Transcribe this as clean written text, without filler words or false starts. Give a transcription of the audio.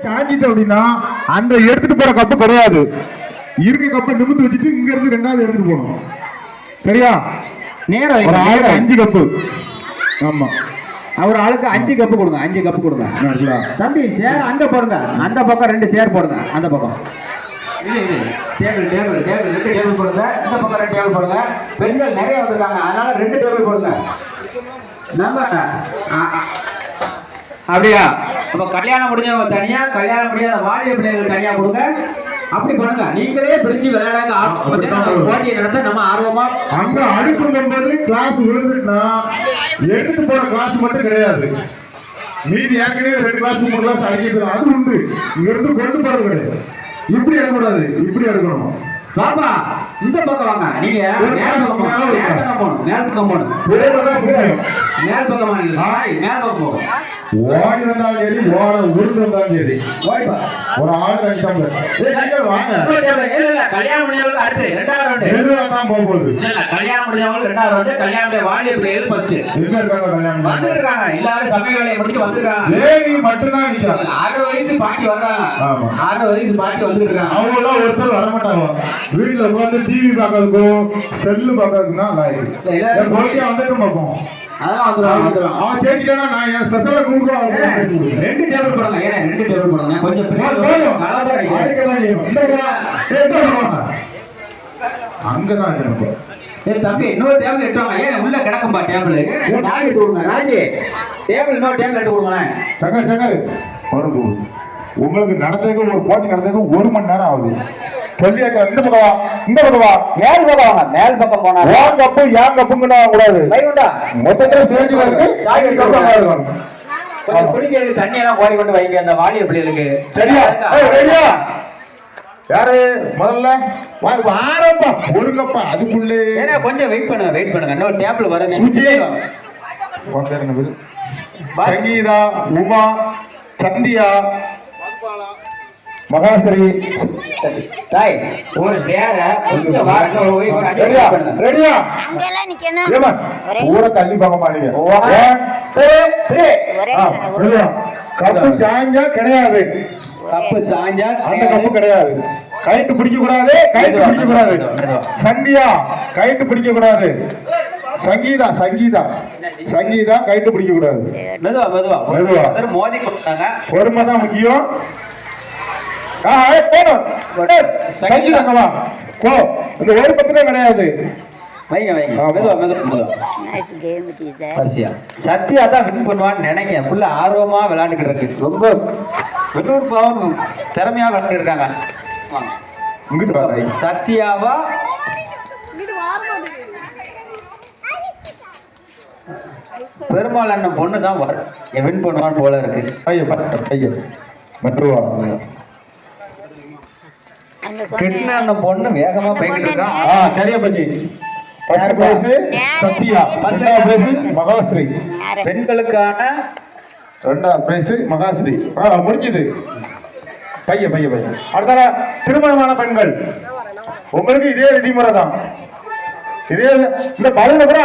சாஞ்சிட்டு அப்படின்னா அந்த எடுத்துட்டு போற கப்பு கிடையாது. இருக்க கப்பை நிமித்து வச்சுட்டு இங்க இருந்து ரெண்டாவது எடுத்துட்டு போகணும். சரியா? நேரம் ஒரு ஆளுக்கு 5 கப்பு. ஆமா, ஒரு ஆளுக்கு 5 கப்பு கொடுங்க. 5 கப்பு கொடுங்க. தம்பி சேர் அங்க போடுங்க. அந்த பக்கம் 2 சேர் போடுங்க. அந்த பக்கம் டேபிள் டேபிள் டேபிள் 2 டேபிள் போடுங்க. இந்த பக்கம் 2 டேபிள் போடுங்க. பெண்கள் நிறைய வந்திருக்காங்க, அதனால 2 டேபிள் போடுங்க. நம்ம அப்படியா? அப்ப கல்யாணம் முடிஞ்சவங்க தனியா, கல்யாணம் முடியாத வாலிய பிள்ளைகள் தனியா கொடுங்க. அப்படி பண்ணுங்க. நீங்களே பிரிஞ்சு விளையாடாங்க. போட்டியை நடத்த நம்ம ஆர்வமா அங்க அடுக்கும் போது கிளாஸ் விழுந்துட்டுனா எடுத்துட்டு போற கிளாஸ் மட்டும் கிடையாது. மீதி ஏற்கனவே 2 கிளாஸ் 3 கிளாஸ் அடிக்கிறது அது உண்டு. இங்க இருந்து கொண்டு போறது கிடையாது. இப்படி எடுக்கக்கூடாது, இப்படி எடுக்கணும். பாப்பா இந்த பக்கம் வாங்க. நீங்க மேல் பக்கம் போகணும். மேல் பக்கம் போகணும். மேல் பக்கம் மேல் பக்கம் போகும். ஓடி வந்தாலும் சரி, உருண்டு வந்தாலும் சரி, ஒரு ஆள் வாங்க. கல்யாணம் முடிஞ்சவங்களுக்கு அடுத்து 2வது ரவுண்ட் தான் போக போகுது. கல்யாணம் முடிஞ்சவங்களுக்கு 2வது ரவுண்ட். கல்யாணம் வாலிய பிள்ளைகள் ஃபர்ஸ்ட் எங்க இருக்காங்க? கல்யாணம் வந்துருக்காங்க. எல்லாரும் சமய வேலையை முடிச்சு வந்துருக்காங்க. லேடி மட்டும்தான் நிக்கிறாங்க. 60 வயசு பாட்டி வர்றாங்க. 60 வயசு பாட்டி வந்துருக்காங்க. அவங்க எல்லாம் ஒருத்தர் வர மாட்டாங்க. வீட்டுல உட்காந்து டிவி பார்க்கறதுக்கும் செல்லு பார்க்கறதுக்கும் தான் வந்துட்டு பார்ப்போம். அதெல்லாம் வந்துடும். அவன் சேர்த்துட்டா நான் என் ஸ்பெஷலா கூப்பிடுறேன். 2 டேபிள் போடுங்க. ஏன்னா 2 டேபிள் போடுங்க. கொஞ்சம் அங்கதான் தம்பி இன்னொரு டேபிள் எடுத்துவாங்க. ஏன் உள்ள கிடக்கும்பா டேபிள்? ராஜி டேபிள் இன்னொரு டேபிள் எடுத்து கொடுங்க. உங்களுக்கு நடந்ததுக்கு ஒரு போட்டி நடந்ததுக்கு 1 மணி நேரம் ஆகுது. சொல்லியாக்க இந்த பக்கம் இந்த பக்கம் வா. மேல் பக்கம் வாங்க. மேல் பக்கம் போனா ஏன் கப்பு ஏன் கப்புங்கன்னு கூடாது. மொத்தத்துல ஸ்டேஜ்ல இருக்கு. கொஞ்சம் குடிக்கிறது தண்ணி எல்லாம் கோரி கொண்டு வைங்க அந்த வாலிய பிள்ளைகளுக்கு. ரெடியா? யாரு முதல்ல ஆரம்பா ஒழுங்கப்பா. அதுக்குள்ளே கொஞ்சம் வெயிட் பண்ணுங்க. இன்னொரு டேபிள் வருங்க. சங்கீதா, உமா, சந்தியா, மகாஸ்ரீ, ஒரு சேர ரெடியா? பூரா தள்ளி பார்க்க மாட்டீங்க. கப்பு சாஞ்சா கிடையாது. கப்பு சாஞ்சா அந்த கப்பு கிடையாது. கைட்டு பிடிக்க கூடாது. கைட்டு பிடிக்க கூடாது. சந்தியா கைட்டு பிடிக்க கூடாது. சங்கீதா சங்கீதா சங்கீதா கைட்டு பிடிக்க கூடாது. மெதுவா மெதுவா மெதுவா மோதி கொடுத்தாங்க. பொறுமை தான் முக்கியம். ஒரு பக்கமே கிடையாது. சத்யா தான் வின் பண்ணுவான்னு நினைக்கிறேன். ஃபுல்லா ஆர்வமா விளையாண்டுக்கிட்டு இருக்கு. ரொம்ப வெள்ளூர் பாவம் திறமையா விளையாண்டு இருக்காங்க. சத்யாவா பெருமாள் அண்ணன் பொண்ணு தான் வின் பண்ணுவான்னு போல இருக்கு. கிருஷ்ண அண்ணன் பொண்ணு வேகமா போய்கிட்டு இருக்கான். சரியா பச்சி. சத்யா. மகாஸ்ரீ. பெண்களுக்கான 2வது பிரைஸ் மகாஸ்ரீ. முடிஞ்சது. பையன் பையன் பையன். அடுத்த திருமணமான பெண்கள் உங்களுக்கு இதே விதிமுறை தான். இதே இந்த பலனை கூட